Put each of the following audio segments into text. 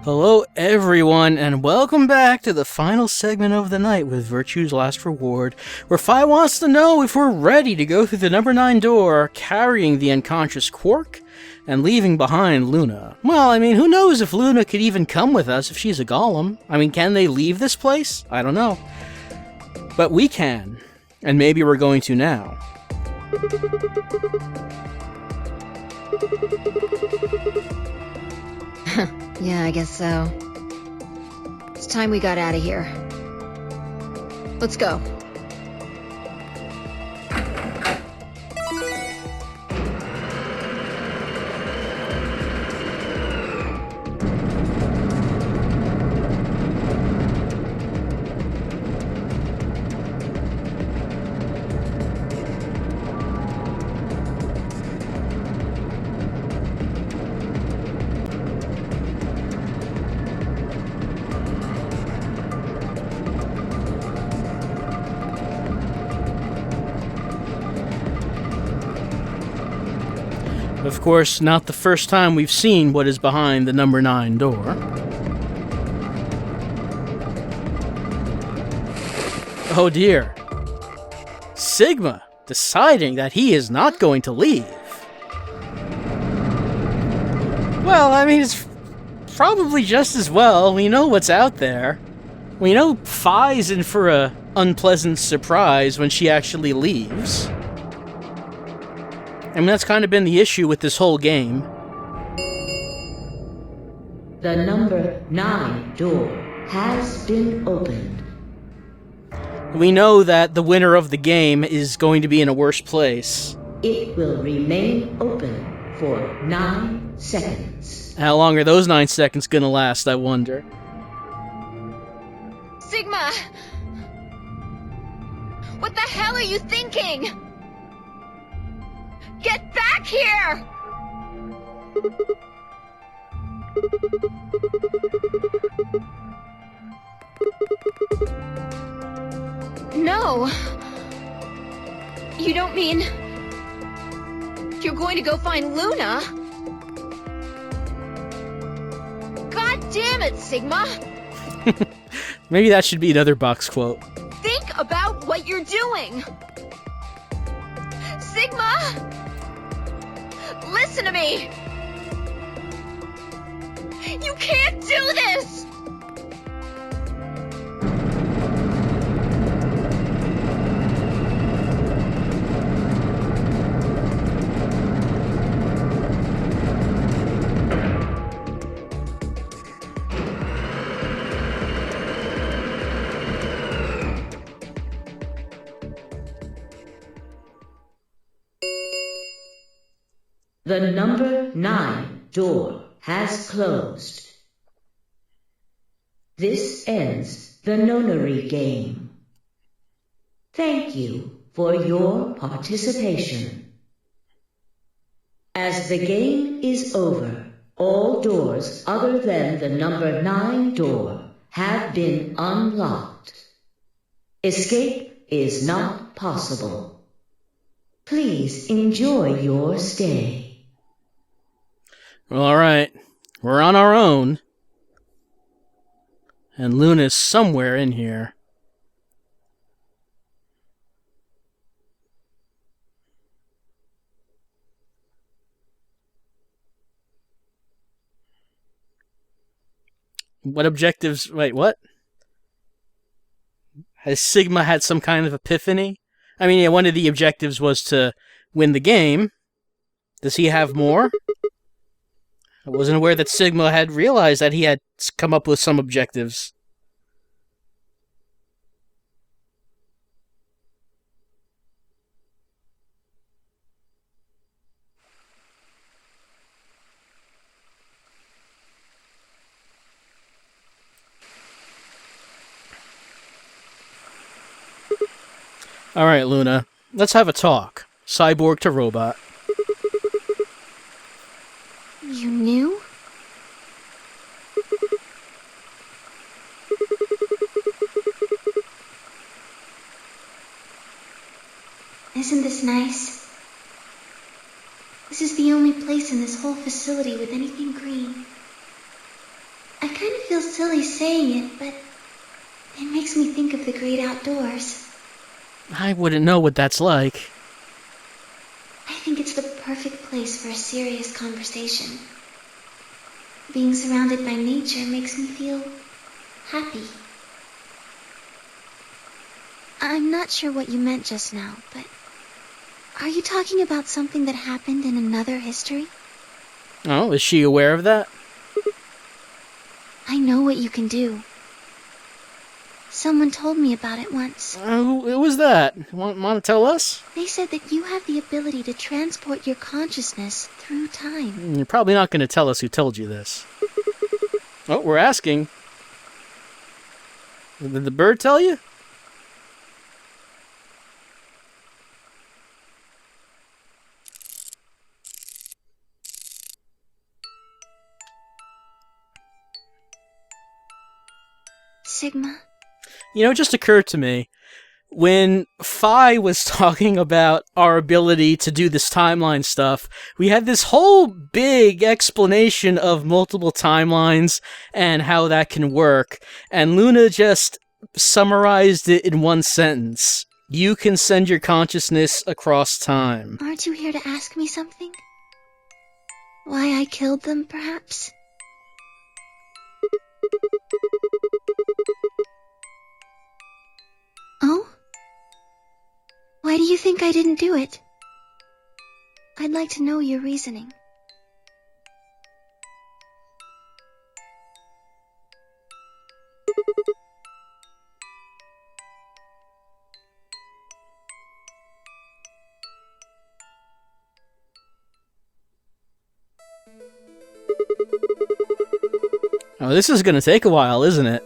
Hello, everyone, and welcome back to the final segment of the night with Virtue's Last Reward, where Fi wants to know if we're ready to go through the number 9 door, carrying the unconscious Quark, and leaving behind Luna. Well, I mean, who knows if Luna could even come with us if she's a golem? I mean, can they leave this place? I don't know. But we can, and maybe we're going to now. Yeah, I guess so. It's time we got out of here. Let's go. Of course, not the first time we've seen what is behind the number 9 door. Oh dear. Sigma deciding that he is not going to leave. Well, I mean, it's probably just as well. We know what's out there. We know Phi's in for a unpleasant surprise when she actually leaves. I mean, that's kind of been the issue with this whole game. The number 9 door has been opened. We know that the winner of the game is going to be in a worse place. It will remain open for 9 seconds. How long are those 9 seconds gonna last, I wonder? Sigma! What the hell are you thinking? Get back here! No. You don't mean... you're going to go find Luna? God damn it, Sigma! Maybe that should be another box quote. Think about what you're doing! Sigma! Listen to me! You can't do this! The number 9 door has closed. This ends the nonary game. Thank you for your participation. As the game is over, all doors other than the number 9 door have been unlocked. Escape is not possible. Please enjoy your stay. Well, alright. We're on our own. And Luna's somewhere in here. What objectives... Wait, what? Has Sigma had some kind of epiphany? I mean, yeah, one of the objectives was to win the game. Does he have more? I wasn't aware that Sigma had realized that he had come up with some objectives. Alright, Luna. Let's have a talk. Cyborg to robot. You knew? Isn't this nice? This is the only place in this whole facility with anything green. I kind of feel silly saying it, but it makes me think of the great outdoors. I wouldn't know what that's like. I think it's the perfect place for a serious conversation. Being surrounded by nature makes me feel happy. I'm not sure what you meant just now, but are you talking about something that happened in another history? Oh, is she aware of that? I know what you can do. Someone told me about it once. Who was that? Want to tell us? They said that you have the ability to transport your consciousness through time. You're probably not going to tell us who told you this. Oh, we're asking. Did the bird tell you? Sigma? You know, it just occurred to me, when Phi was talking about our ability to do this timeline stuff, we had this whole big explanation of multiple timelines and how that can work, and Luna just summarized it in one sentence. You can send your consciousness across time. Aren't you here to ask me something? Why I killed them, perhaps? Oh? Why do you think I didn't do it? I'd like to know your reasoning. Oh, this is going to take a while, isn't it?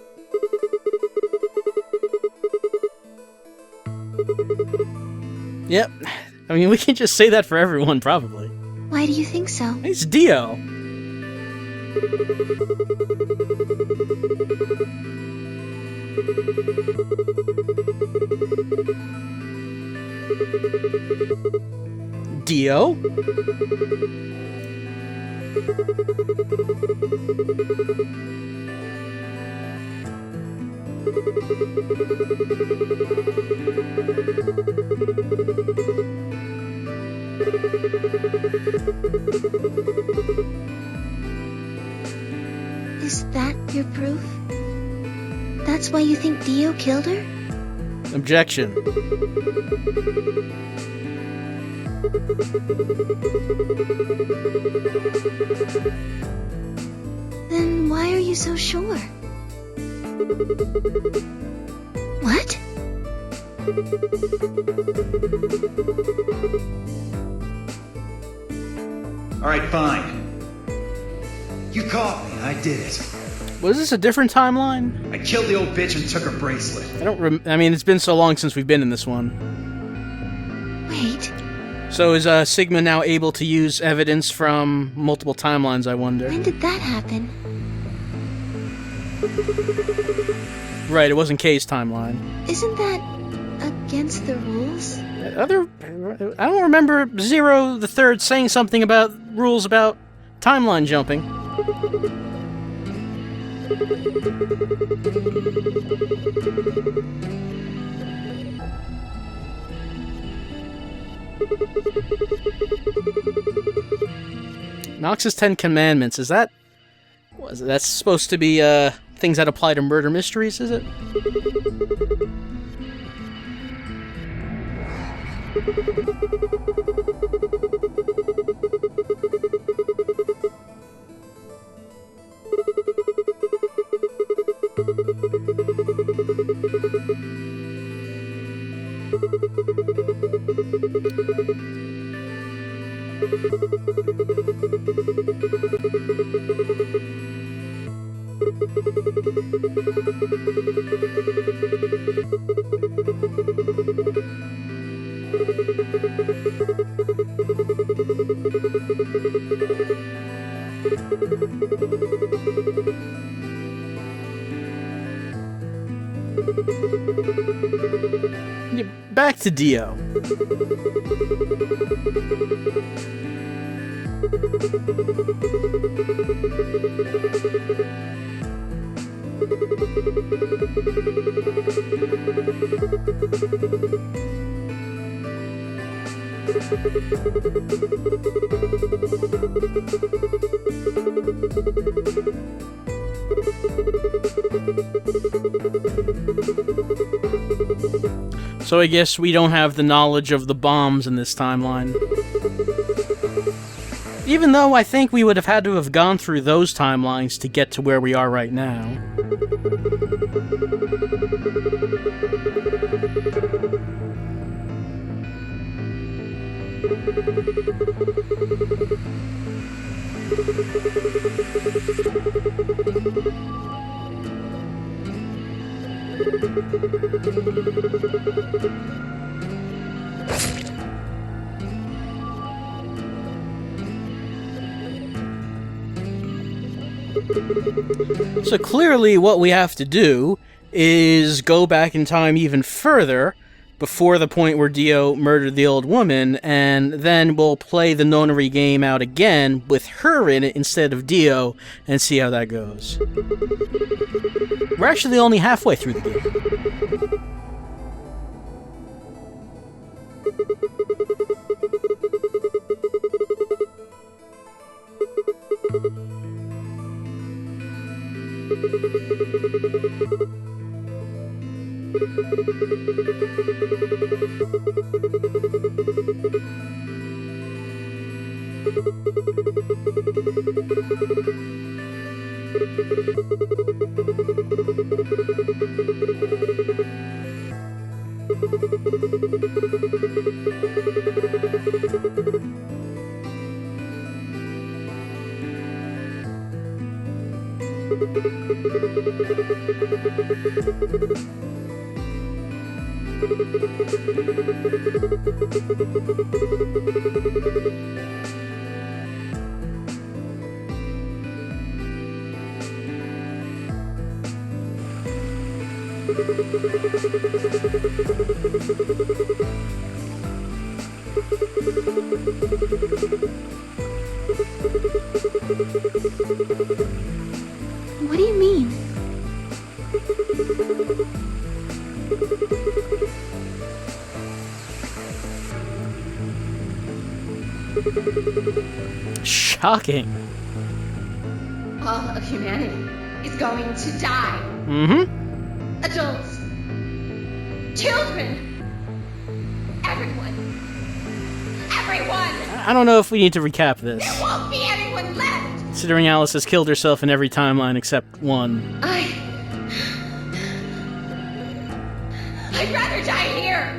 Yep. I mean, we can just say that for everyone, probably. Why do you think so? It's Dio. Dio? Is that your proof? That's why you think Dio killed her? Objection. Then why are you so sure? What? All right, fine. You caught me. I did it. Was this a different timeline? I killed the old bitch and took her bracelet. I mean, it's been so long since we've been in this one. Wait, So is Sigma now able to use evidence from multiple timelines, I wonder? when did that happen? Right, it wasn't Kay's timeline. Isn't that against the rules? I don't remember Zero the Third saying something about rules about timeline jumping. Nox's Ten Commandments, is that... That's supposed to be, things that apply to murder mysteries, is it? Back to Dio. So I guess we don't have the knowledge of the bombs in this timeline. Even though I think we would have had to have gone through those timelines to get to where we are right now. So clearly what we have to do is go back in time even further before the point where Dio murdered the old woman, and then we'll play the nonary game out again with her in it instead of Dio and see how that goes. We're actually only halfway through the game. What do you mean? Shocking. All of humanity is going to die. Mm-hmm. Adults, children, everyone. I don't know if we need to recap this, There won't be anyone left. considering Alice has killed herself in every timeline except one. I'd rather die here.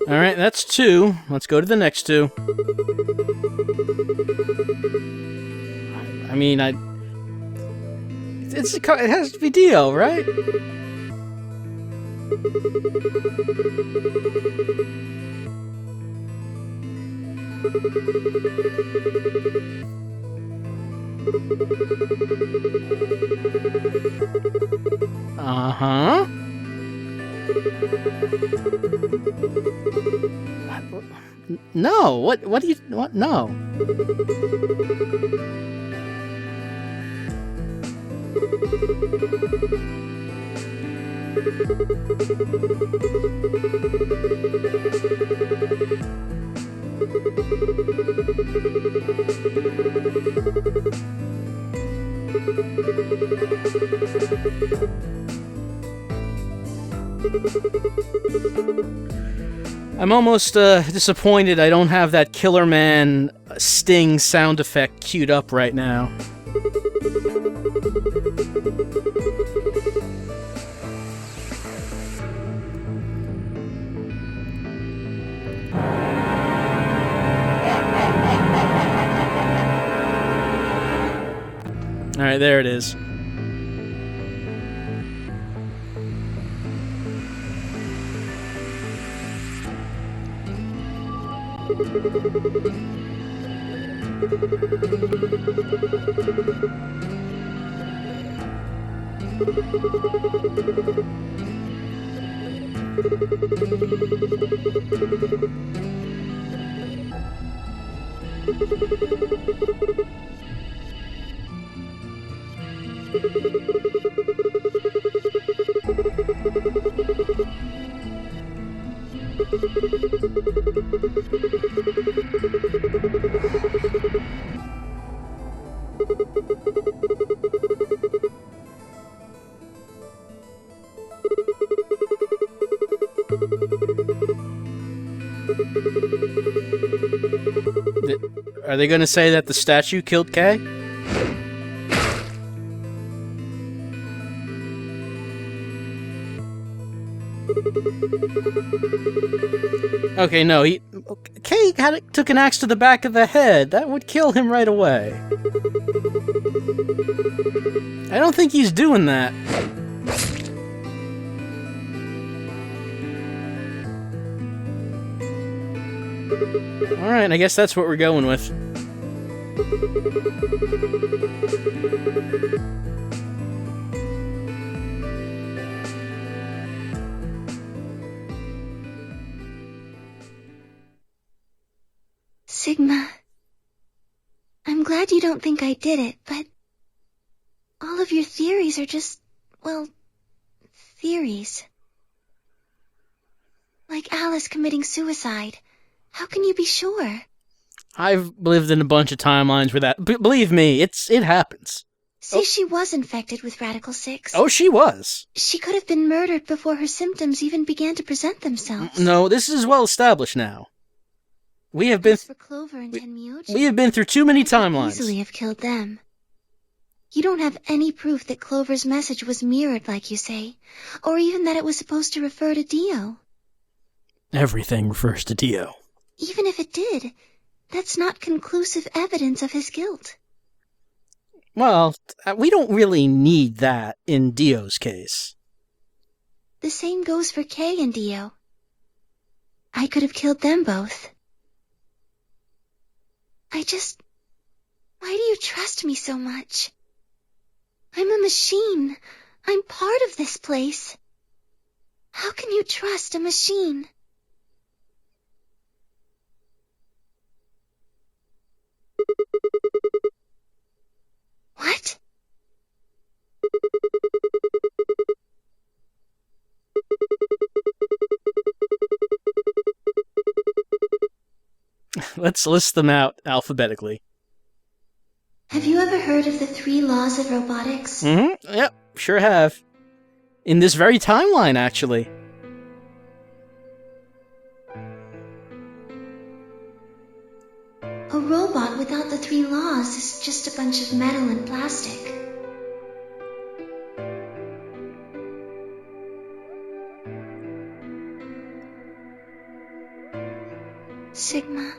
Alright, that's 2. Let's go to the next 2. I mean, it has to be Dio, right? Uh-huh. No, what do you, what, no. I'm almost disappointed I don't have that Killer Man Sting sound effect queued up right now. Alright, there it is. Are they going to say that the statue killed Kay? Okay, no, Kay took an axe to the back of the head. That would kill him right away. I don't think he's doing that. Alright, I guess that's what we're going with. Sigma, I'm glad you don't think I did it, but all of your theories are just, well, theories. Like Alice committing suicide. How can you be sure? I've lived in a bunch of timelines where that... believe me, it happens. Say she was infected with Radical 6. Oh, she was. She could have been murdered before her symptoms even began to present themselves. No, this is well established now. We have been... As for Clover and Tenmyoji, we have been through too many I could timelines. easily have killed them. You don't have any proof that Clover's message was mirrored, like you say, or even that it was supposed to refer to Dio. Everything refers to Dio. Even if it did, that's not conclusive evidence of his guilt. Well, we don't really need that in Dio's case. The same goes for Kay and Dio. I could have killed them both. Why do you trust me so much? I'm a machine. I'm part of this place. How can you trust a machine? What? Let's list them out alphabetically. Have you ever heard of the 3 laws of robotics? Mm-hmm. Yep, sure have. In this very timeline, actually. A robot without the 3 laws is just a bunch of metal and plastic. Sigma.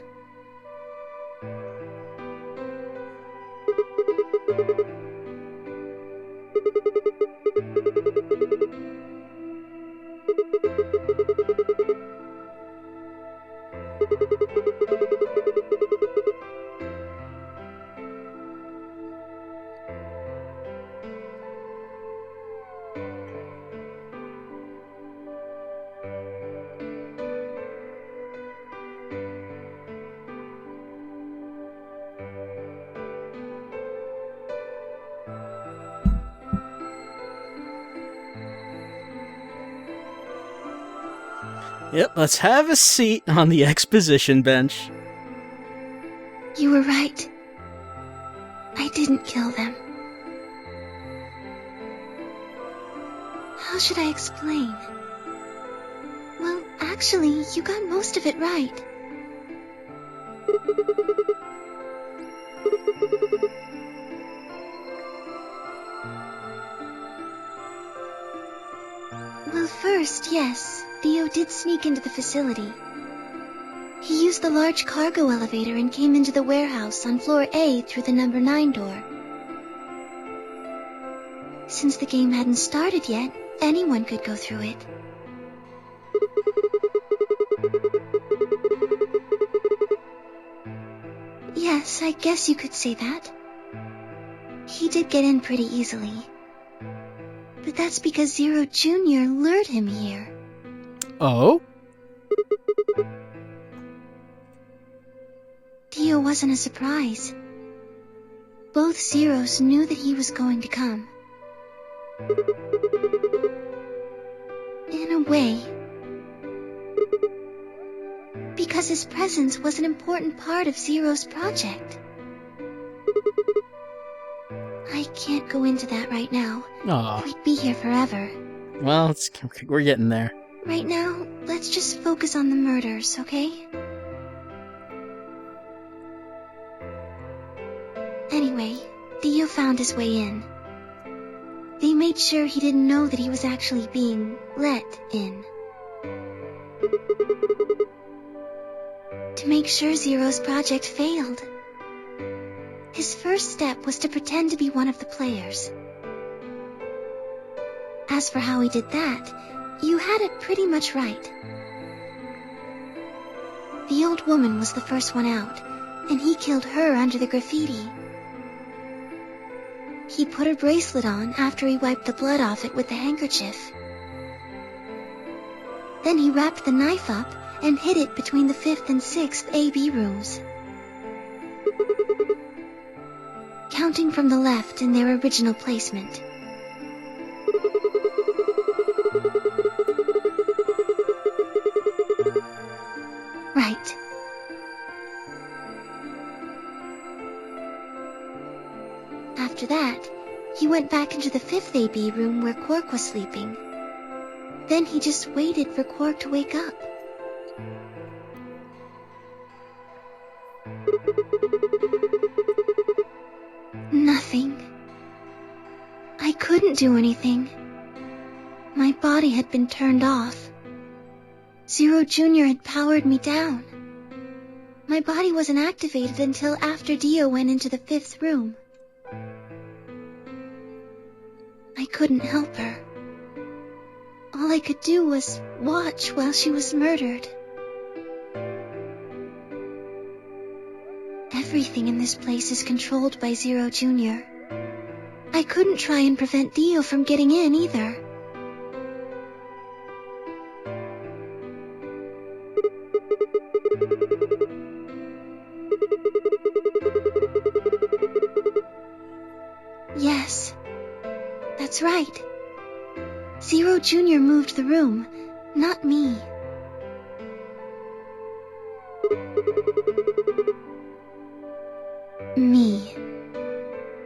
Yep, let's have a seat on the exposition bench. You were right. I didn't kill them. How should I explain? Well, actually, you got most of it right. Well, first, yes, Theo did sneak into the facility. He used the large cargo elevator and came into the warehouse on floor A through the number 9 door. Since the game hadn't started yet, anyone could go through it. Yes, I guess you could say that. He did get in pretty easily. But that's because Zero Jr. lured him here. Oh? Dio wasn't a surprise. Both Zeros knew that he was going to come. In a way. Because his presence was an important part of Zero's project. I can't go into that right now. Aw. We'd be here forever. Well, we're getting there. Right now, let's just focus on the murders, okay? Anyway, Dio found his way in. They made sure he didn't know that he was actually being let in. To make sure Zero's project failed. His first step was to pretend to be one of the players. As for how he did that, you had it pretty much right. The old woman was the first one out, and he killed her under the graffiti. He put her bracelet on after he wiped the blood off it with the handkerchief. Then he wrapped the knife up and hid it between the 5th and 6th AB rooms. Counting from the left in their original placement. Right. After that, he went back into the 5th AB room where Quark was sleeping. Then he just waited for Quark to wake up. Nothing. I couldn't do anything. My body had been turned off. Zero Jr. had powered me down. My body wasn't activated until after Dio went into the 5th room. I couldn't help her. All I could do was watch while she was murdered. Everything in this place is controlled by Zero Jr. I couldn't try and prevent Dio from getting in either. Yes, that's right. Zero Jr. moved the room, not me. Me.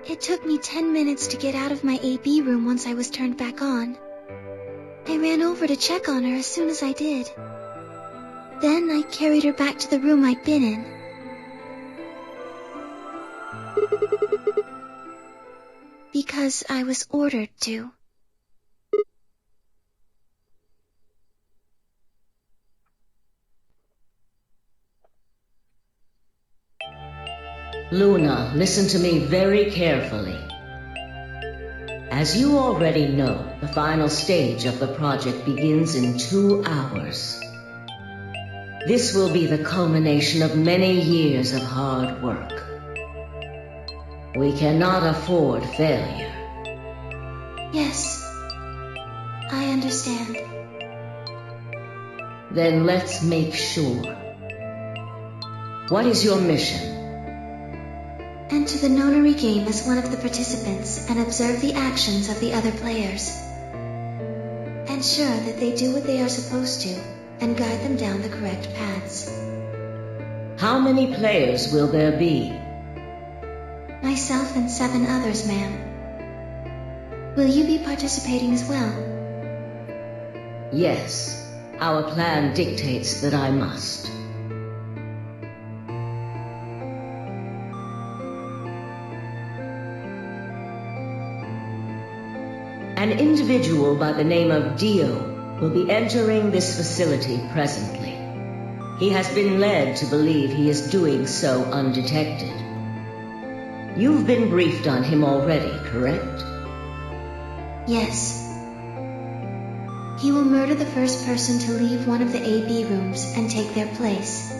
It took me 10 minutes to get out of my AB room once I was turned back on. I ran over to check on her as soon as I did. Then I carried her back to the room I'd been in. Because I was ordered to. Luna, listen to me very carefully. As you already know, the final stage of the project begins in 2 hours. This will be the culmination of many years of hard work. We cannot afford failure. Yes, I understand. Then let's make sure. What is your mission? Enter the nonary game as one of the participants and observe the actions of the other players. Ensure that they do what they are supposed to and guide them down the correct paths. How many players will there be? Myself and 7 others, ma'am. Will you be participating as well? Yes, our plan dictates that I must. An individual by the name of Dio will be entering this facility presently. He has been led to believe he is doing so undetected. You've been briefed on him already, correct? Yes. He will murder the first person to leave one of the AB rooms and take their place.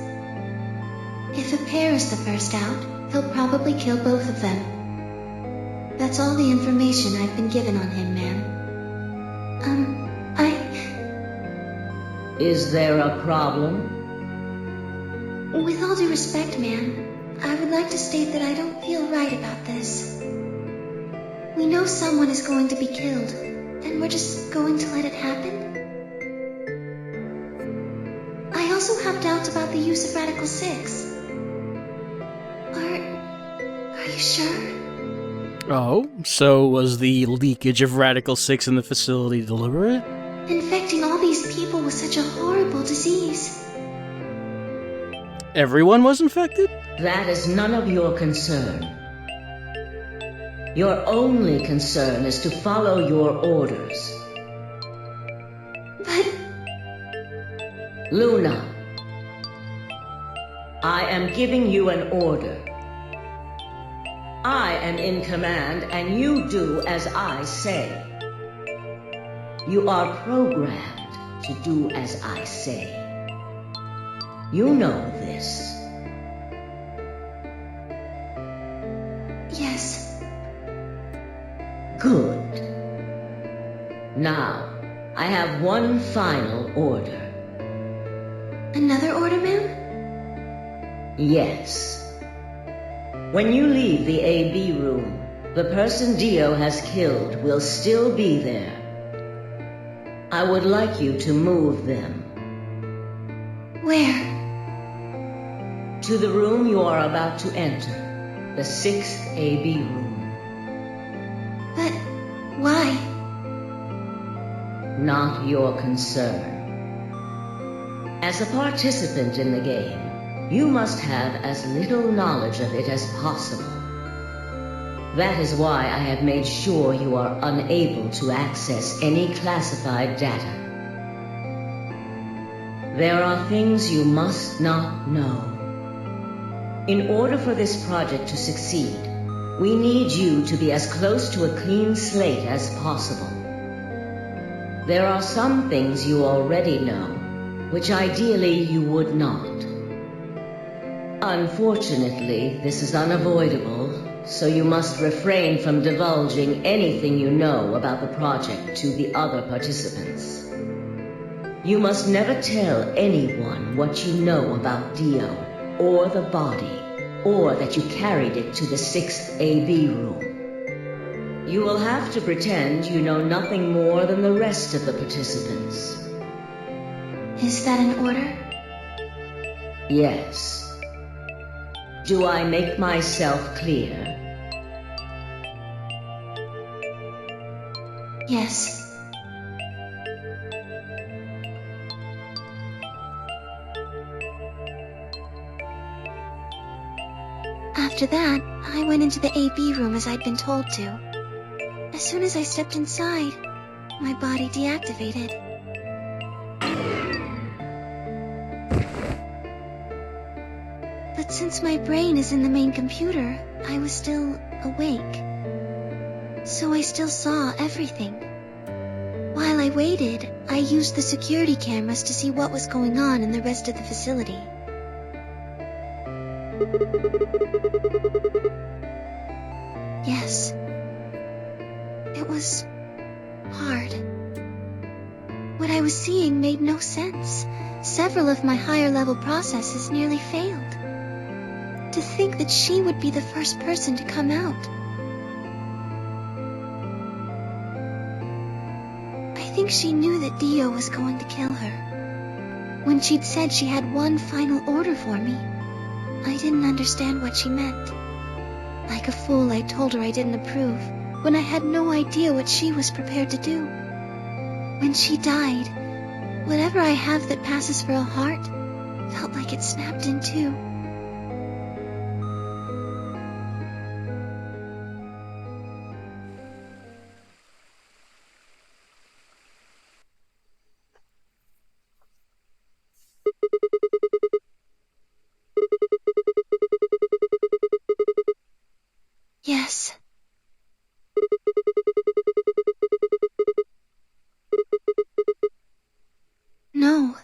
If a pair is the first out, he'll probably kill both of them. That's all the information I've been given on him, ma'am. Is there a problem? With all due respect, ma'am, I would like to state that I don't feel right about this. We know someone is going to be killed, and we're just going to let it happen? I also have doubts about the use of Radical 6. Are you sure? Oh, so was the leakage of Radical 6 in the facility deliberate? Infecting all these people with such a horrible disease. Everyone was infected? That is none of your concern. Your only concern is to follow your orders. But... Luna, I am giving you an order. I am in command, and you do as I say. You are programmed to do as I say. You know this. yes. Good. Now, I have one final order. Another order, ma'am? Yes. When you leave the AB room, the person Dio has killed will still be there. I would like you to move them. Where? To the room you are about to enter, the 6th AB room. But... why? Not your concern. As a participant in the game, you must have as little knowledge of it as possible. That is why I have made sure you are unable to access any classified data. There are things you must not know. In order for this project to succeed, we need you to be as close to a clean slate as possible. There are some things you already know, which ideally you would not. Unfortunately, this is unavoidable, so you must refrain from divulging anything you know about the project to the other participants. You must never tell anyone what you know about Dio, or the body, or that you carried it to the 6th AB room. You will have to pretend you know nothing more than the rest of the participants. Is that an order? Yes. Do I make myself clear? Yes. After that, I went into the AB room as I'd been told to. As soon as I stepped inside, my body deactivated. But since my brain is in the main computer, I was still awake. So I still saw everything. While I waited, I used the security cameras to see what was going on in the rest of the facility. Yes. It was hard. What I was seeing made no sense. Several of my higher level processes nearly failed. To think that she would be the first person to come out. I think she knew that Dio was going to kill her. When she'd said she had one final order for me, I didn't understand what she meant. Like a fool, I told her I didn't approve, when I had no idea what she was prepared to do. When she died, whatever I have that passes for a heart felt like it snapped in two. Yes. No.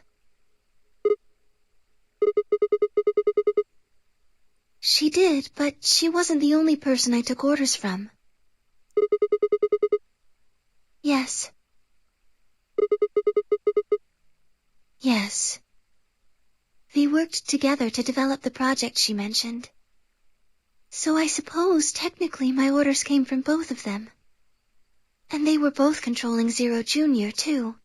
She did, but she wasn't the only person I took orders from. Yes. Yes. They worked together to develop the project she mentioned. So I suppose, technically, my orders came from both of them. And they were both controlling Zero Jr., too.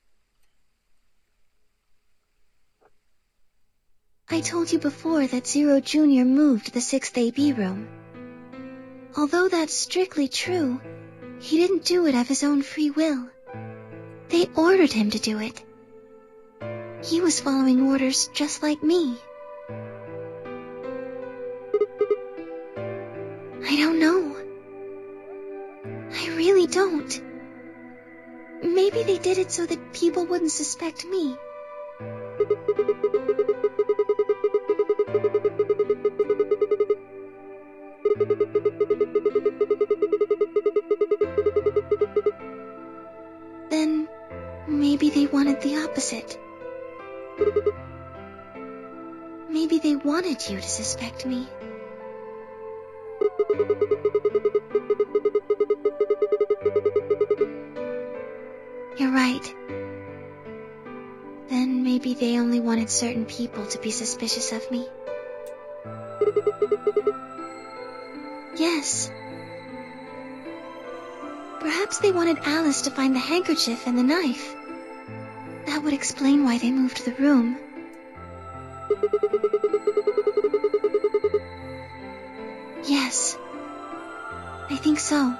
I told you before that Zero Jr. moved the 6th AB room. Although that's strictly true, he didn't do it of his own free will. They ordered him to do it. He was following orders just like me. I don't know. I really don't. Maybe they did it so that people wouldn't suspect me. Then, maybe they wanted the opposite. Maybe they wanted you to suspect me. You're right. Then maybe they only wanted certain people to be suspicious of me. Yes. Perhaps they wanted Alice to find the handkerchief and the knife. That would explain why they moved the room. Yes. I think so.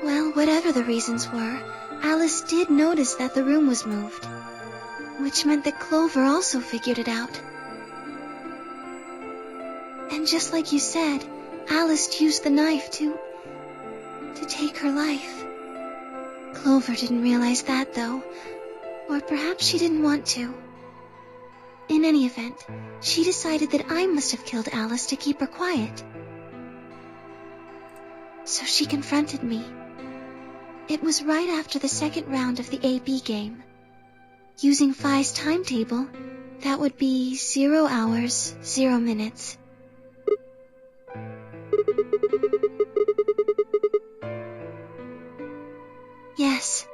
Well, whatever the reasons were, Alice did notice that the room was moved, which meant that Clover also figured it out. And just like you said, Alice used the knife to take her life. Clover didn't realize that, though, or perhaps she didn't want to. In any event, she decided that I must have killed Alice to keep her quiet. So she confronted me. It was right after the second round of the AB game. Using Phi's timetable, that would be 0 hours, 0 minutes. Yes.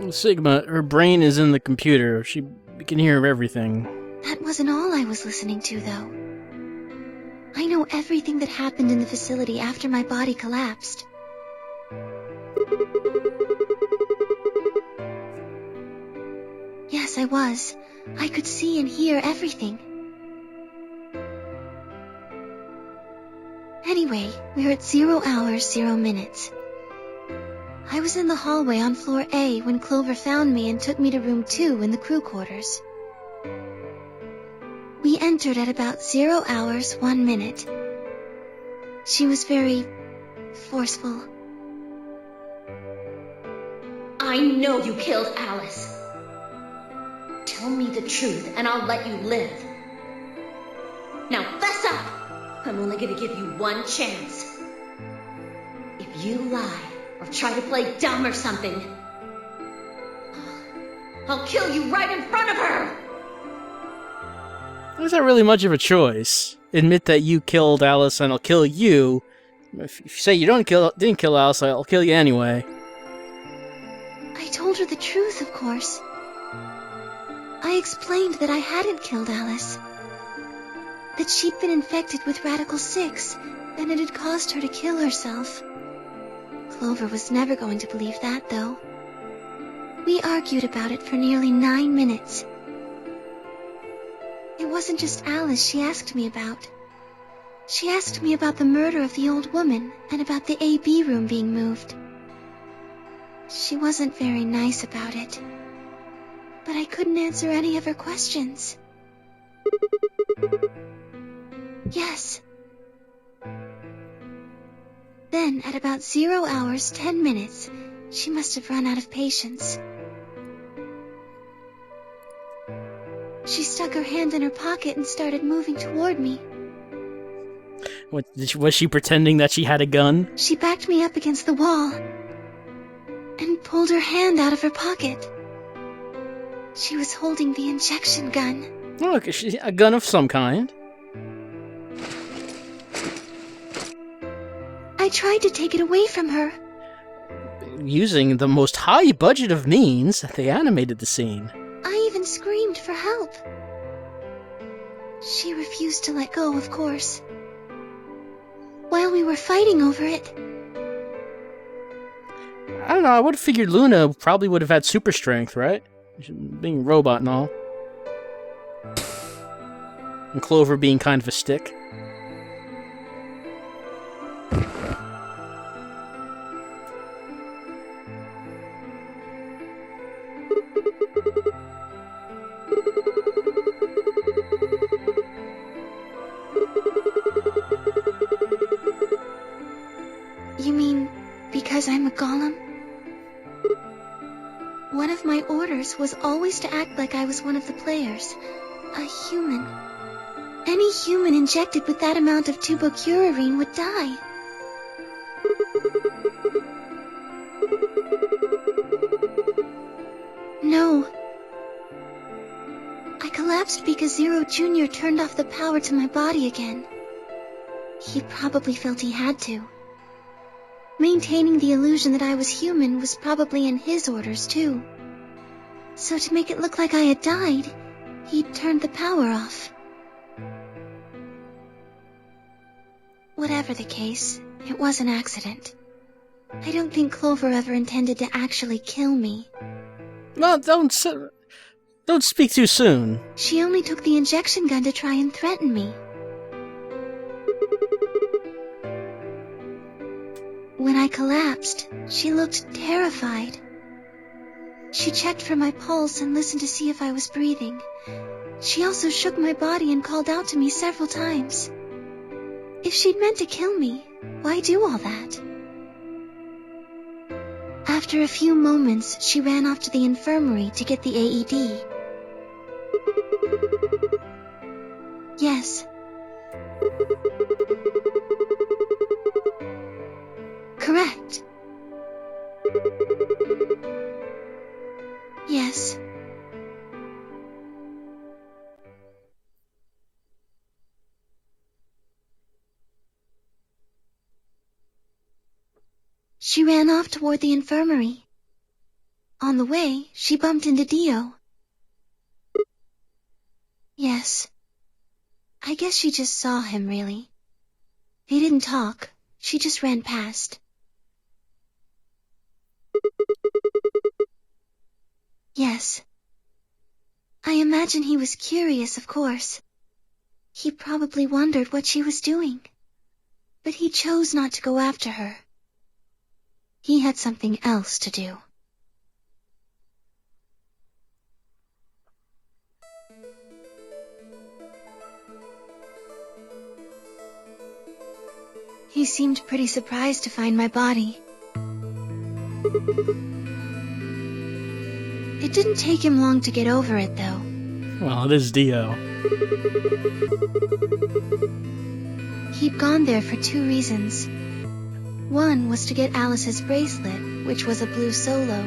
Sigma, her brain is in the computer. She can hear everything. That wasn't all I was listening to, though. I know everything that happened in the facility after my body collapsed. Yes, I was. I could see and hear everything. Anyway, we're at 0 hours, 0 minutes. I was in the hallway on floor A when Clover found me and took me to room 2 in the crew quarters. We entered at about 0 hours, 1 minute. She was very forceful. I know you killed Alice. Tell me the truth and I'll let you live. Now fess up! I'm only gonna give you one chance. If you lie or try to play dumb or something, I'll kill you right in front of her! There's not really much of a choice. Admit that you killed Alice and I'll kill you. If you say you didn't kill Alice, I'll kill you anyway. I told her the truth, of course. I explained that I hadn't killed Alice. That she'd been infected with Radical 6, and it had caused her to kill herself. Clover was never going to believe that, though. We argued about it for nearly 9 minutes. It wasn't just Alice she asked me about. She asked me about the murder of the old woman, and about the AB room being moved. She wasn't very nice about it. But I couldn't answer any of her questions. Yes. Then, at about 0 hours, 10 minutes, she must have run out of patience. She stuck her hand in her pocket and started moving toward me. Was she pretending that she had a gun? She backed me up against the wall. and pulled her hand out of her pocket. She was holding the injection gun. Look, a gun of some kind. I tried to take it away from her. Using the most high budget of means, they animated the scene. I even screamed for help. She refused to let go, of course. While we were fighting over it, I don't know, I would have figured Luna probably would have had super strength, right? Being a robot and all. And Clover being kind of a stick. You mean because I'm a golem? One of my orders was always to act like I was one of the players, a human. Any human injected with that amount of tubocurarine would die. No. I collapsed because Zero Jr. turned off the power to my body again. He probably felt he had to. Maintaining the illusion that I was human was probably in his orders, too. So to make it look like I had died, he turned the power off. Whatever the case, it was an accident. I don't think Clover ever intended to actually kill me. No, don't speak too soon. She only took the injection gun to try and threaten me. When I collapsed, she looked terrified. She checked for my pulse and listened to see if I was breathing. She also shook my body and called out to me several times. If she'd meant to kill me, why do all that? After a few moments, she ran off to the infirmary to get the AED. Yes. Correct. Yes. She ran off toward the infirmary. On the way, she bumped into Dio. Yes. I guess she just saw him, really. They didn't talk. She just ran past. Yes. I imagine he was curious, of course. He probably wondered what she was doing. But he chose not to go after her. He had something else to do. He seemed pretty surprised to find my body. It didn't take him long to get over it, though. Well, it is Dio. He'd gone there for two reasons. One was to get Alice's bracelet, which was a blue solo.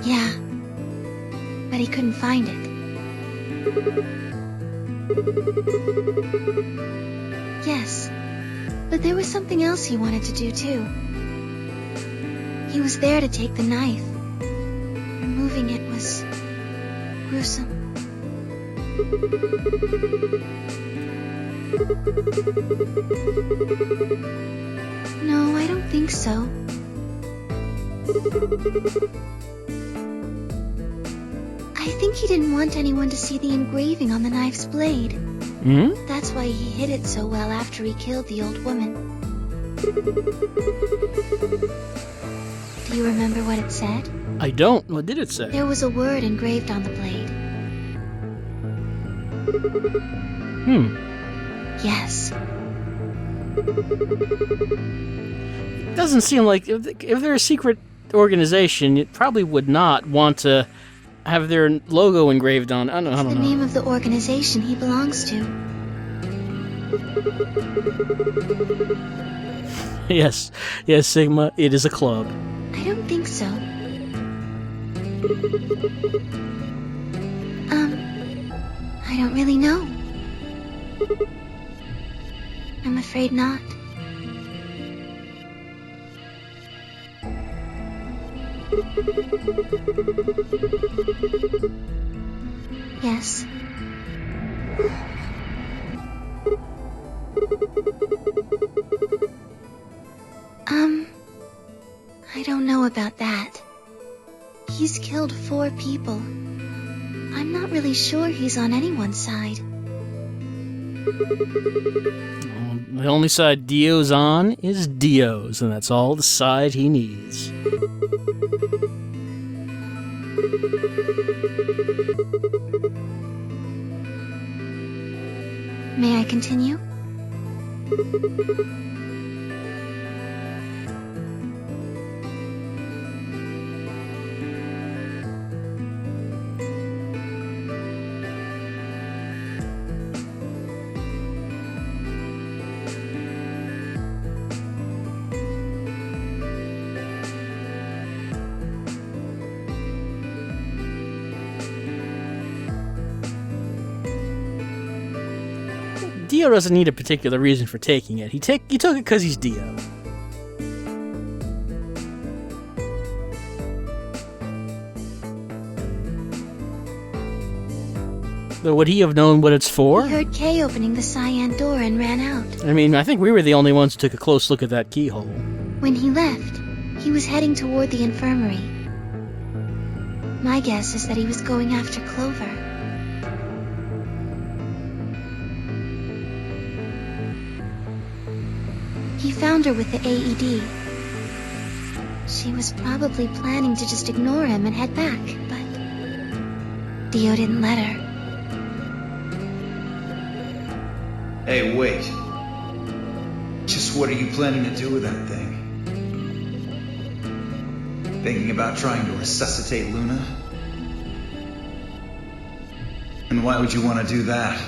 Yeah, but he couldn't find it. Yes, but there was something else he wanted to do too. He was there to take the knife. Removing it was gruesome. No, I don't think so. I think he didn't want anyone to see the engraving on the knife's blade. Hmm? That's why he hid it so well after he killed the old woman. Do you remember what it said? I don't. What did it say? There was a word engraved on the blade. Yes. It doesn't seem like if they're a secret organization, it probably would not want to have their logo engraved on. I It's don't the know. name of the organization he belongs to. Yes, Sigma. It is a club. I don't think so. I don't really know. I'm afraid not. Yes. I don't know about that. He's killed 4 people. I'm not really sure he's on anyone's side. The only side Dio's on is Dio's, and that's all the side he needs. May I continue? Dio doesn't need a particular reason for taking it. He took it because he's Dio. But would he have known what it's for? He heard Kay opening the cyan door and ran out. I mean, I think we were the only ones who took a close look at that keyhole. When he left, he was heading toward the infirmary. My guess is that he was going after Clover. He found her with the AED. She was probably planning to just ignore him and head back, but Dio didn't let her. Hey, wait. Just what are you planning to do with that thing? Thinking about trying to resuscitate Luna? And why would you want to do that?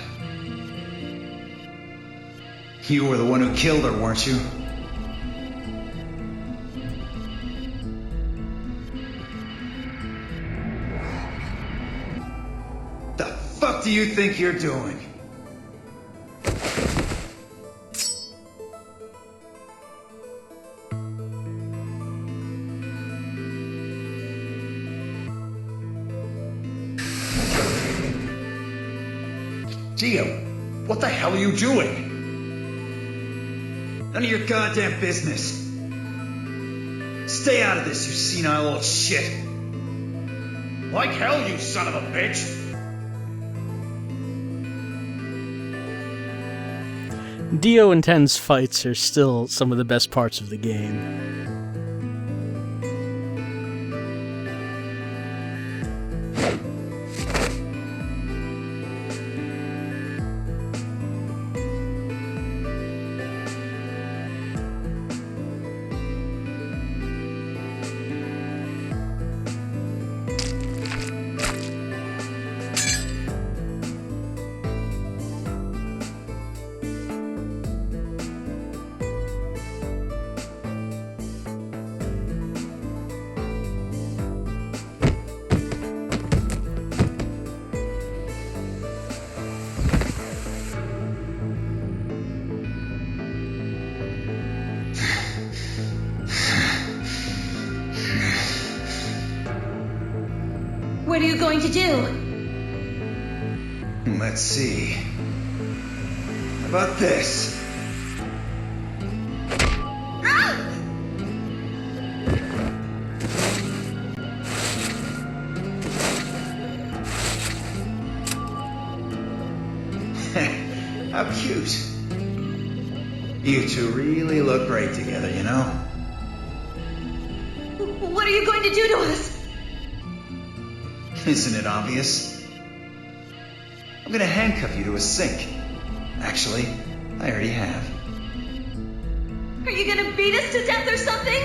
You were the one who killed her, weren't you? The fuck do you think you're doing? Dio, what the hell are you doing? None of your goddamn business. Stay out of this, you senile old shit. Like hell, you son of a bitch. Dio and Ten's fights are still some of the best parts of the game. What are you going to do? Let's see. How about this? How cute. You two really look great together, you know? What are you going to do to us? Isn't it obvious? I'm gonna handcuff you to a sink. Actually, I already have. Are you gonna beat us to death or something?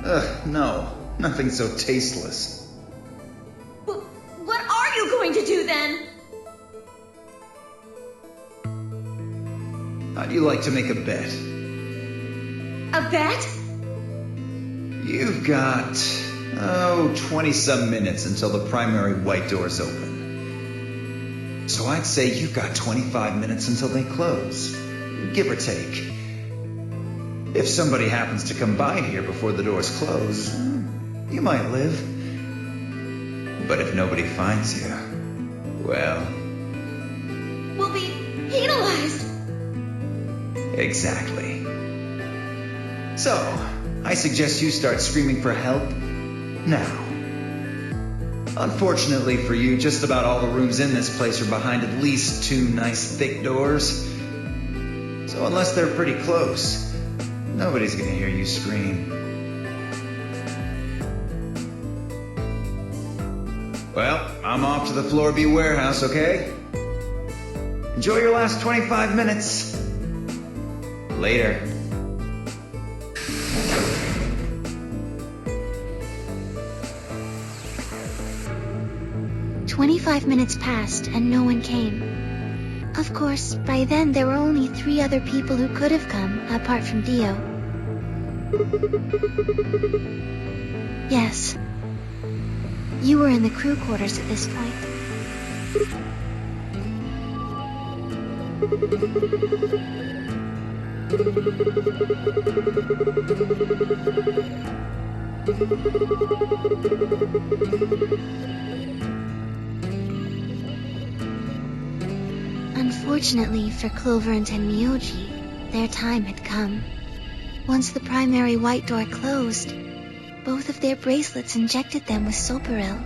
Ugh, no. Nothing so tasteless. How'd you like to make a bet? A bet? You've got, 20-some minutes until the primary white doors open. So I'd say you've got 25 minutes until they close, give or take. If somebody happens to come by here before the doors close, you might live. But if nobody finds you, well... We'll be penalized. Exactly. So, I suggest you start screaming for help now. Unfortunately for you, just about all the rooms in this place are behind at least 2 nice thick doors. So unless they're pretty close, nobody's gonna hear you scream. Well, I'm off to the Floor B warehouse, okay? Enjoy your last 25 minutes. Later. "25 minutes passed and no one came. Of course, by then there were only 3 other people who could have come, apart from Dio. Yes. You were in the crew quarters at this point. Unfortunately for Clover and Tenmyoji, their time had come. Once the primary white door closed, both of their bracelets injected them with Soparil.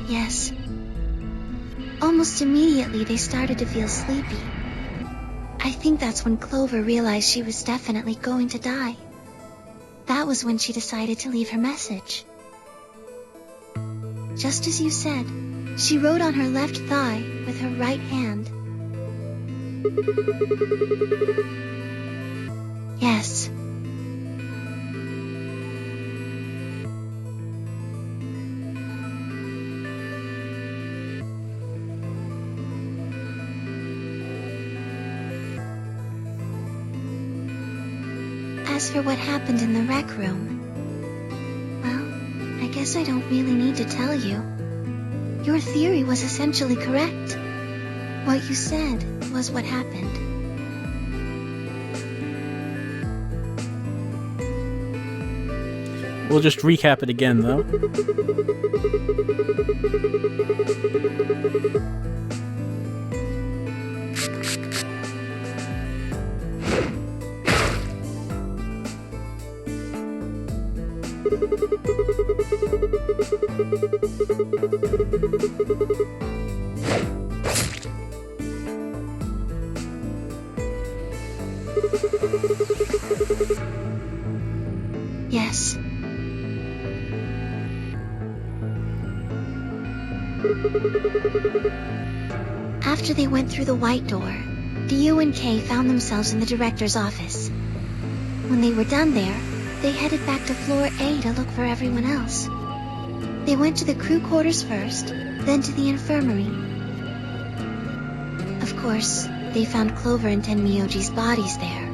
Yes. Almost immediately they started to feel sleepy. I think that's when Clover realized she was definitely going to die. That was when she decided to leave her message. Just as you said, she wrote on her left thigh with her right hand. Yes. As for what happened in the rec room, well, I guess I don't really need to tell you. Your theory was essentially correct. What you said was what happened. We'll just recap it again, though. Yes. After they went through the white door, Dio and Kay found themselves in the director's office. When they were done there, they headed back to floor A to look for everyone else. They went to the crew quarters first, then to the infirmary. Of course, they found Clover and Tenmyoji's bodies there.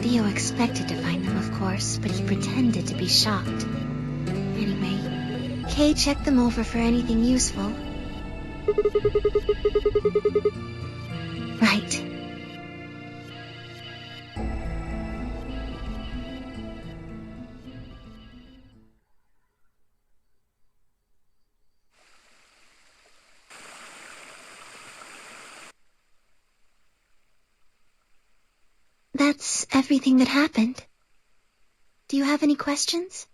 Dio expected to find them, of course, but he pretended to be shocked. Anyway, Kay checked them over for anything useful. Right. That's everything that happened. Do you have any questions?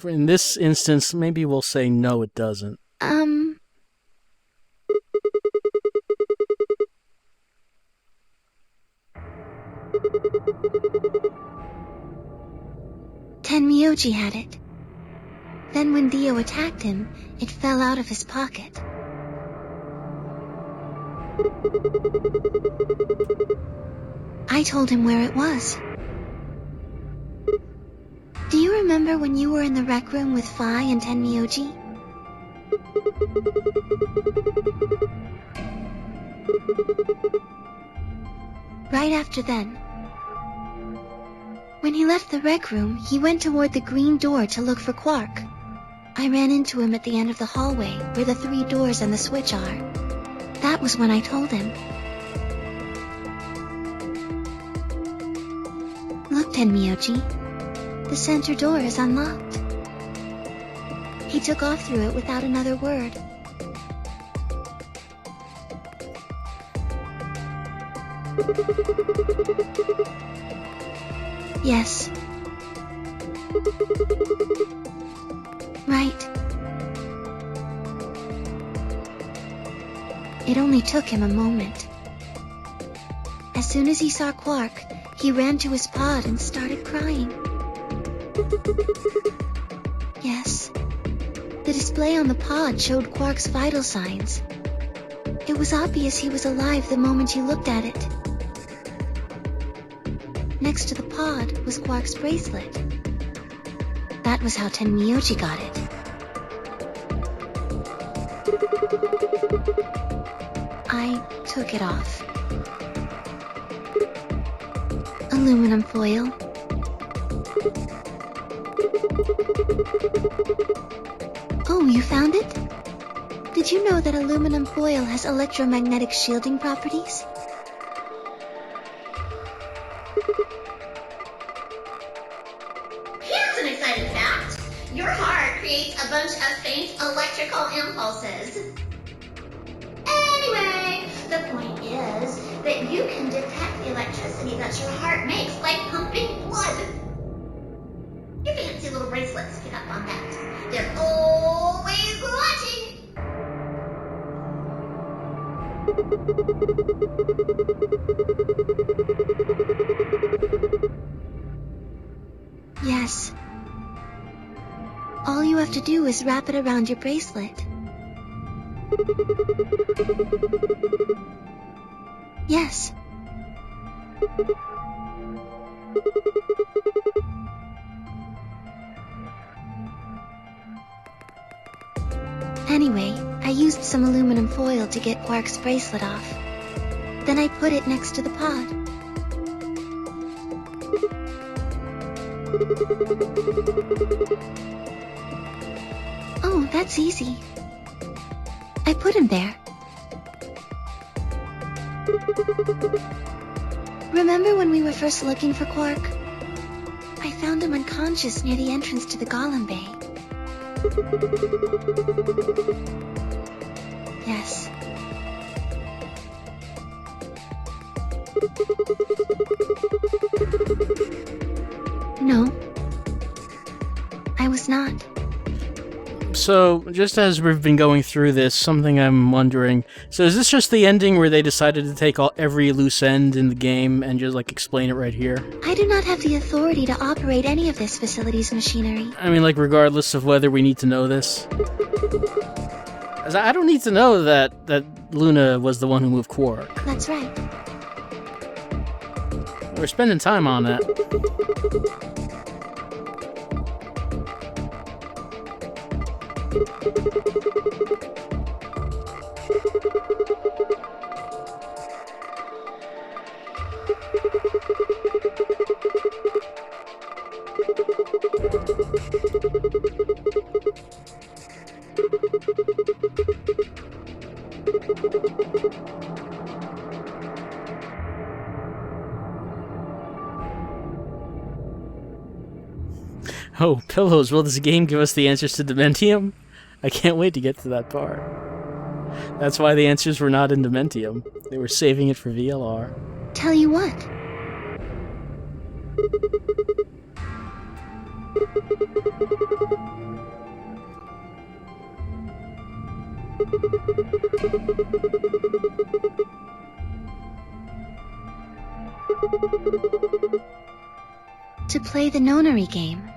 In this instance, maybe we'll say no, it doesn't. Tenmyoji had it. Then when Dio attacked him, it fell out of his pocket. I told him where it was. Do you remember when you were in the rec room with Phi and Tenmyoji? Right after then. When he left the rec room, he went toward the green door to look for Quark. I ran into him at the end of the hallway, where the 3 doors and the switch are. That was when I told him. Look, Tenmyoji. The center door is unlocked. He took off through it without another word. Yes. Right. It only took him a moment. As soon as he saw Quark, he ran to his pod and started crying. Yes. The display on the pod showed Quark's vital signs. It was obvious he was alive the moment you looked at it. Next to the pod was Quark's bracelet. That was how Tenmyoji got it. I took it off. Aluminum foil. Oh, you found it? Did you know that aluminum foil has electromagnetic shielding properties? Here's an exciting fact. Your heart creates a bunch of faint electrical impulses. Anyway, the point is that you can detect the electricity that your heart makes by pumping blood. Your fancy little bracelets pick up on that. They're always watching. Yes. All you have to do is wrap it around your bracelet. Yes. Anyway, I used some aluminum foil to get Quark's bracelet off. Then I put it next to the pod. Oh, that's easy. I put him there. Remember when we were first looking for Quark? I found him unconscious near the entrance to the Golem Bay. Yes. No. I was not. So, just as we've been going through this, something I'm wondering, so is this just the ending where they decided to take every loose end in the game and just, explain it right here? I do not have the authority to operate any of this facility's machinery. I mean, regardless of whether we need to know this? As I don't need to know that Luna was the one who moved Quark. That's right. We're spending time on that. Oh, pillows, will this game give us the answers to Dementium? I can't wait to get to that part. That's why the answers were not in Dementium. They were saving it for VLR. Tell you what. To play the nonary game.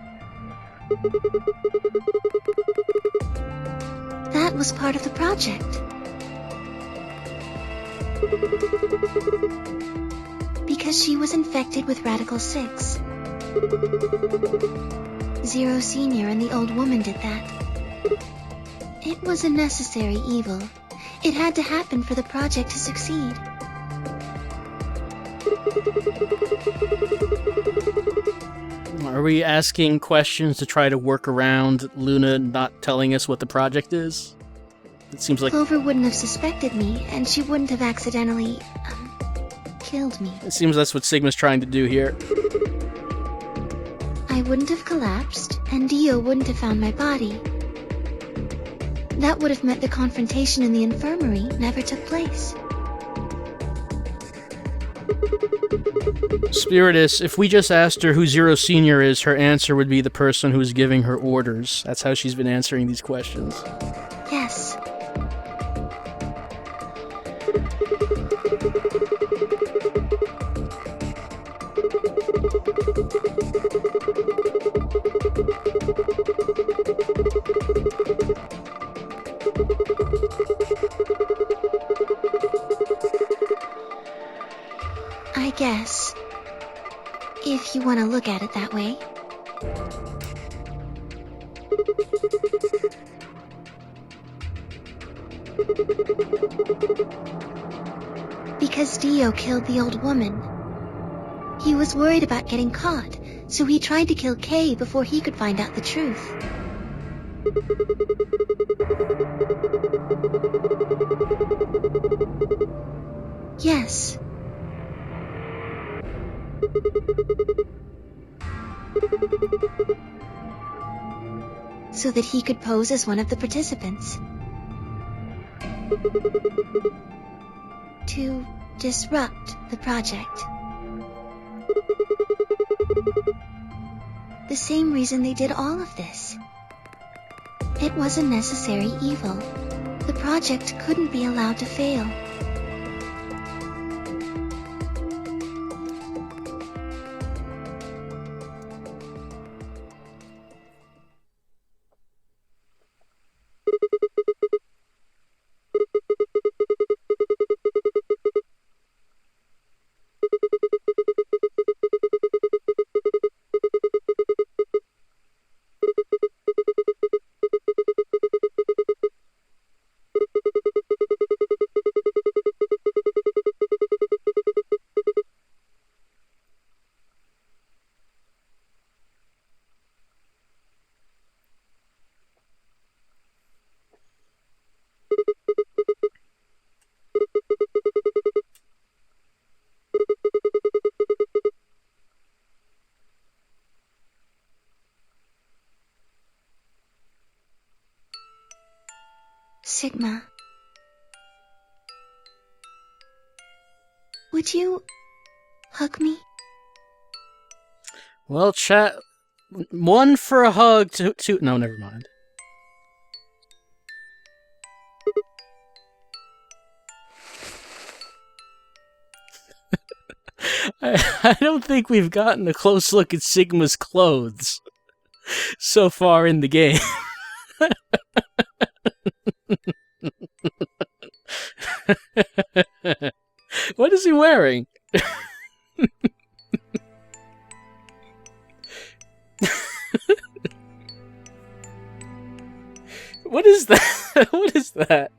That was part of the project. Because she was infected with Radical 6. Zero Senior and the old woman did that. It was a necessary evil. It had to happen for the project to succeed. Are we asking questions to try to work around Luna not telling us what the project is? It seems like Clover wouldn't have suspected me, and she wouldn't have accidentally, killed me. it seems that's what Sigma's trying to do here. I wouldn't have collapsed, and Dio wouldn't have found my body. That would have meant the confrontation in the infirmary never took place. Spiritus, if we just asked her who Zero Senior is, her answer would be the person who's giving her orders. That's how she's been answering these questions. Yes. I guess. If you want to look at it that way. Because Dio killed the old woman. He was worried about getting caught, so he tried to kill Kay before he could find out the truth. Yes. So that he could pose as one of the participants. To disrupt the project. The same reason they did all of this. It was a necessary evil. The project couldn't be allowed to fail. Sigma. Would you hug me? Well, chat. One for a hug, two. No, never mind. I don't think we've gotten a close look at Sigma's clothes so far in the game. What is he wearing? What is that? What is that?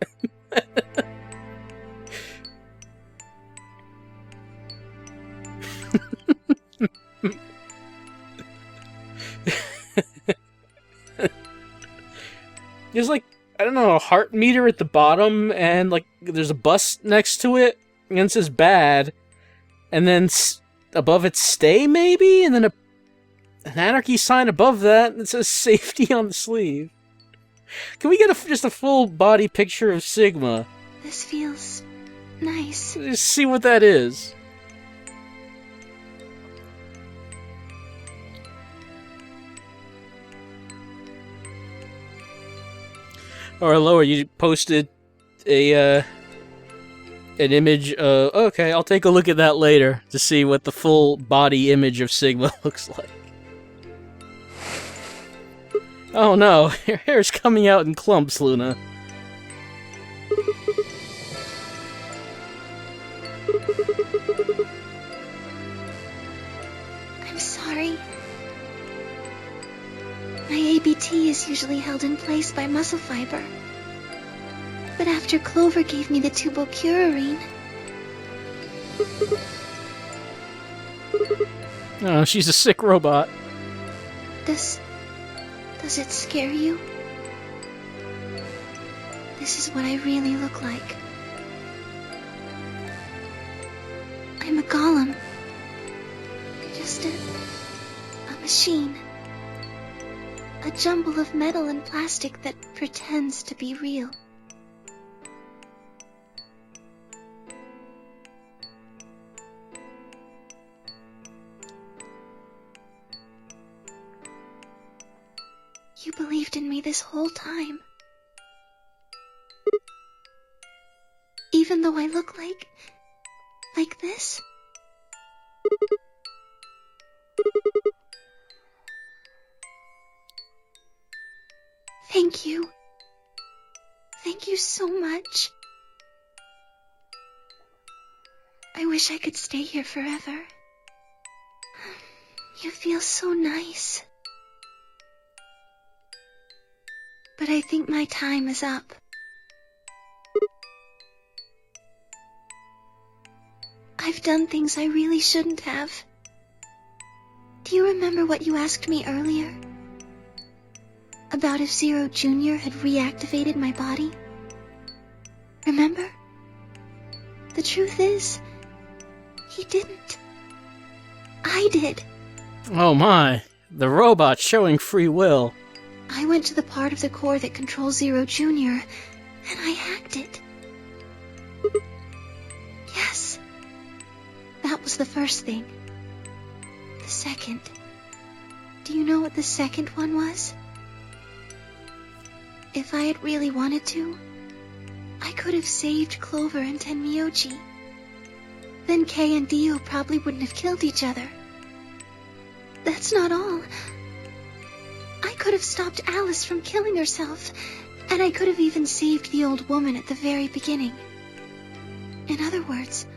There's like, I don't know, a heart meter at the bottom, and like there's a bus next to it, and it says bad, and then above it stay maybe, and then an anarchy sign above that that says safety on the sleeve. Can we get just a full body picture of Sigma? This feels nice. Just see what that is. Or lower, you posted an image of... Okay, I'll take a look at that later to see what the full body image of Sigma looks like. Oh no, your hair's coming out in clumps, Luna. I'm sorry. My ABT is usually held in place by muscle fiber. But after Clover gave me the tubocurarine... Oh, she's a sick robot. Does it scare you? This is what I really look like. I'm a golem. Just a machine. A jumble of metal and plastic that pretends to be real. You believed in me this whole time. Even though I look like this? Thank you. Thank you so much. I wish I could stay here forever. You feel so nice. But I think my time is up. I've done things I really shouldn't have. Do you remember what you asked me earlier? About if Zero Jr. had reactivated my body? Remember? The truth is, he didn't. I did. Oh my, the robot showing free will. I went to the part of the core that controls Zero Jr., and I hacked it. Yes. That was the first thing. The second. Do you know what the second one was? If I had really wanted to, I could have saved Clover and Tenmyoji. Then Kei and Dio probably wouldn't have killed each other. That's not all. I could have stopped Alice from killing herself, and I could have even saved the old woman at the very beginning. In other words,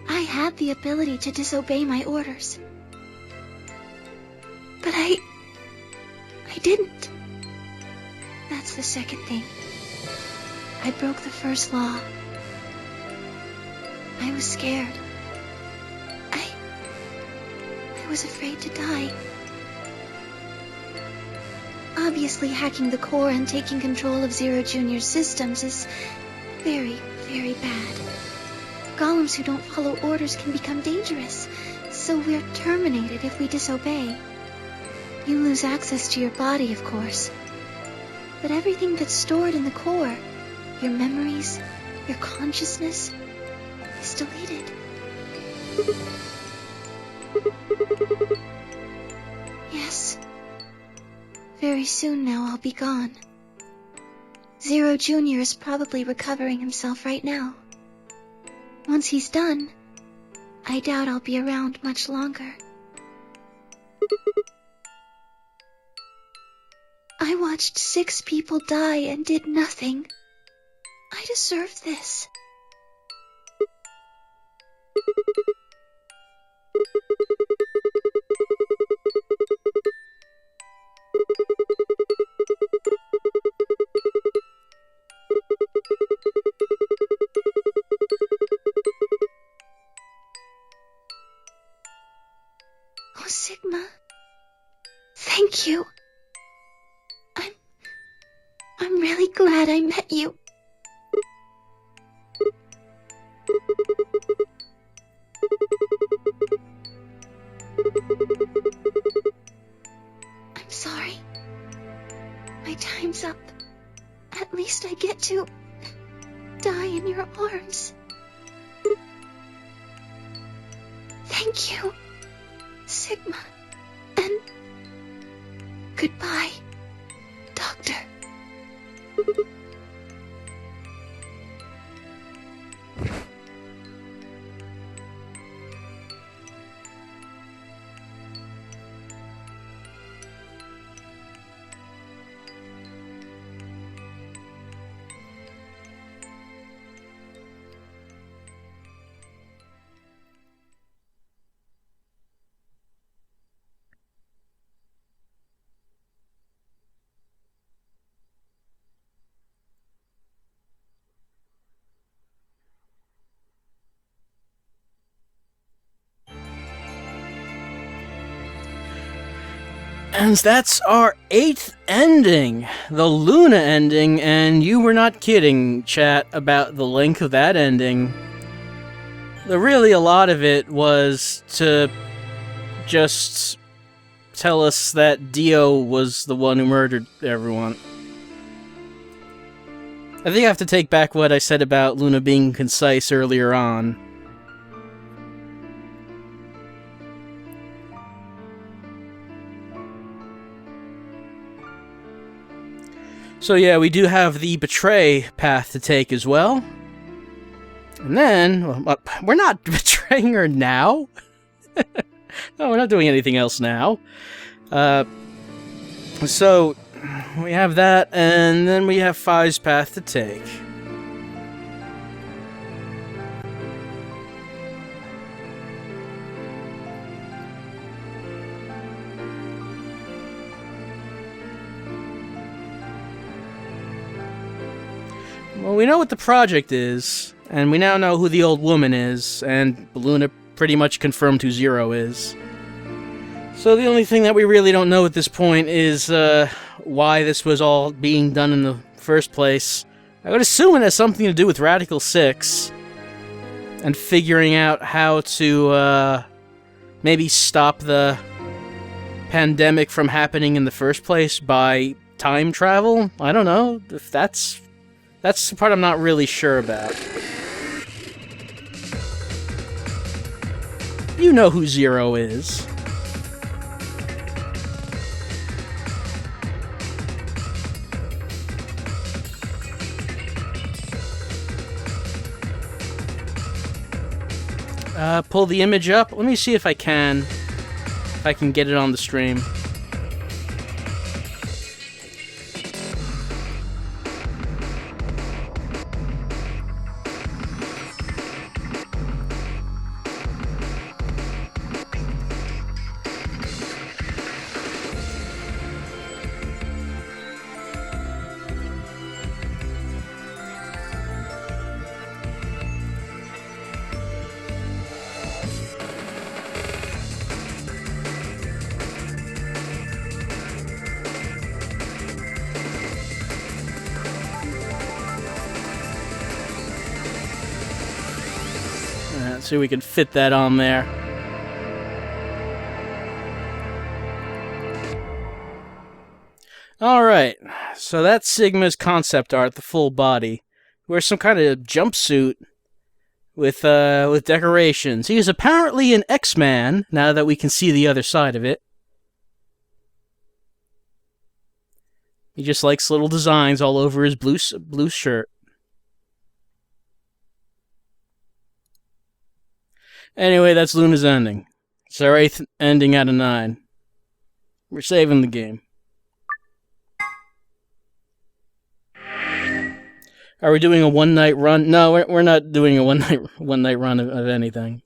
I had the ability to disobey my orders. But I didn't. That's the second thing. I broke the first law. I was scared. I was afraid to die. Obviously, hacking the core and taking control of Zero Jr.'s systems is very, very bad. Golems who don't follow orders can become dangerous, so we're terminated if we disobey. You lose access to your body, of course. But everything that's stored in the core, your memories, your consciousness, is deleted. Yes. Very soon now I'll be gone. Zero Jr. is probably recovering himself right now. Once he's done, I doubt I'll be around much longer. I watched 6 people die and did nothing. I deserve this. Oh, Sigma. Thank you. I'm really glad I met you. I'm sorry. My time's up. At least I get to die in your arms. Thank you, Sigma. And goodbye, Doctor. And that's our 8th ending, the Luna ending, and you were not kidding, chat, about the length of that ending. Really, a lot of it was to just tell us that Dio was the one who murdered everyone. I think I have to take back what I said about Luna being concise earlier on. So yeah, we do have the betray path to take as well. And then, well, we're not betraying her now. No, we're not doing anything else now. So, we have that, and then we have Fi's path to take. Well, we know what the project is, and we now know who the old woman is, and Luna pretty much confirmed who Zero is. So the only thing that we really don't know at this point is why this was all being done in the first place. I would assume it has something to do with Radical 6, and figuring out how to maybe stop the pandemic from happening in the first place by time travel? I don't know, if that's the part I'm not really sure about. You know who Zero is. Pull the image up. Let me see if I can get it on the stream. See if we can fit that on there. Alright, so that's Sigma's concept art, the full body. Wears some kind of jumpsuit with decorations. He is apparently an X-Man, now that we can see the other side of it. He just likes little designs all over his blue shirt. Anyway, that's Luna's ending. It's our 8th ending out of 9. We're saving the game. Are we doing a one-night run? No, we're not doing a one-night run of anything.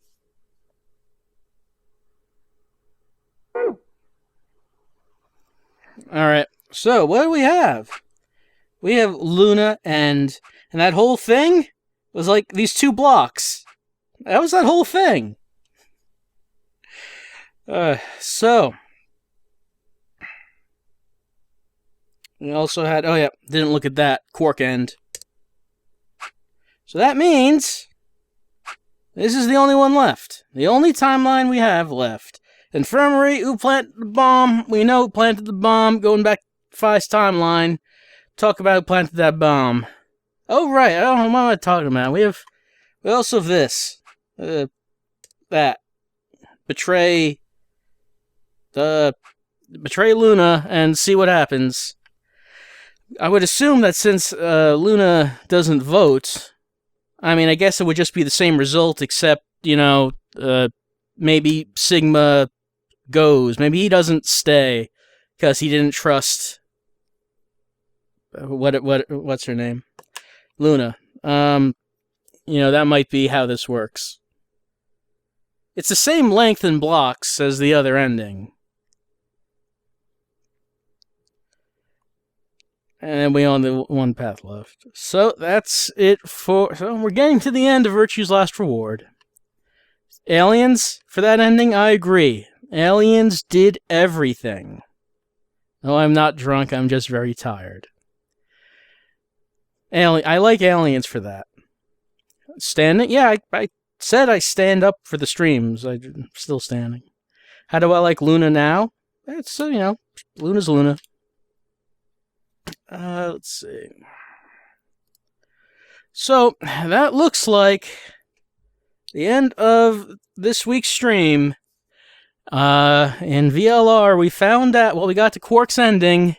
Alright, so what do we have? We have Luna and that whole thing was like these 2 blocks. That was that whole thing. So we also had, oh yeah, didn't look at that, Quark end. So that means this is the only one left. The only timeline we have left. Infirmary, who planted the bomb? We know who planted the bomb. Going back to Fi's timeline. Talk about who planted that bomb. Oh right, I don't know what am I talking about. We also have this. That. Betray Luna and see what happens. I would assume that since Luna doesn't vote, I mean, I guess it would just be the same result, except, you know, maybe Sigma goes. Maybe he doesn't stay because he didn't trust what's her name? Luna. You know, that might be how this works. It's the same length and blocks as the other ending. And we only have one path left. So that's it for... So we're getting to the end of Virtue's Last Reward. Aliens, for that ending, I agree. Aliens did everything. No, I'm not drunk. I'm just very tired. I like aliens for that. Standing? Yeah, I said I stand up for the streams. I'm still standing. How do I like Luna now? It's, Luna's Luna. Let's see. So, that looks like the end of this week's stream. In VLR, we found out, we got to Quark's ending,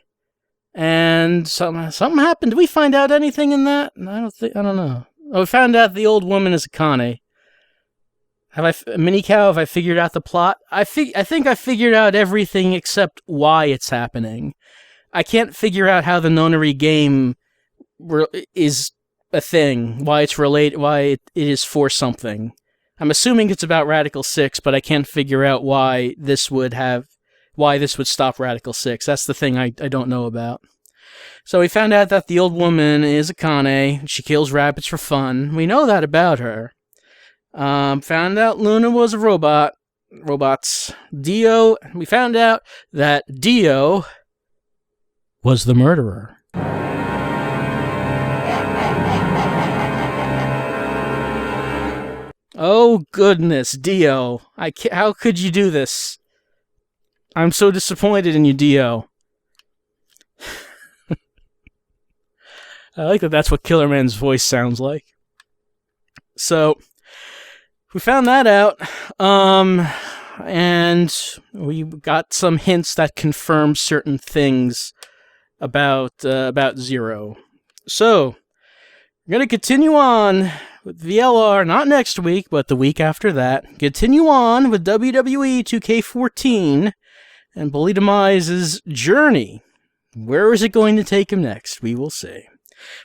and something happened. Did we find out anything in that? I don't know. Oh, we found out the old woman is a Kane. Have I figured out the plot? I think I figured out everything except why it's happening. I can't figure out how the nonary game is a thing, why it's related, why it is for something. I'm assuming it's about Radical 6, but I can't figure out why this would stop Radical 6. That's the thing I don't know about. So we found out that the old woman is a Kane. She kills rabbits for fun. We know that about her. Found out Luna was a robot. Robots. Dio. We found out that Dio was the murderer. Oh goodness, Dio. How could you do this? I'm so disappointed in you, Dio. I like that that's what Killer Man's voice sounds like. So, we found that out. And we got some hints that confirm certain things about Zero. So, we're going to continue on with VLR, not next week, but the week after that. Continue on with WWE 2K14 and Bully Demise's journey. Where is it going to take him next? We will see.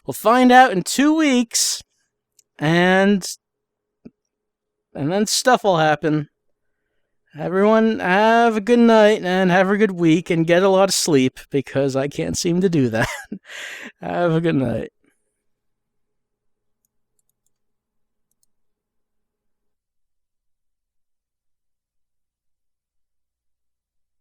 We'll find out in 2 weeks, and then stuff will happen. Everyone, have a good night, and have a good week, and get a lot of sleep, because I can't seem to do that. Have a good night.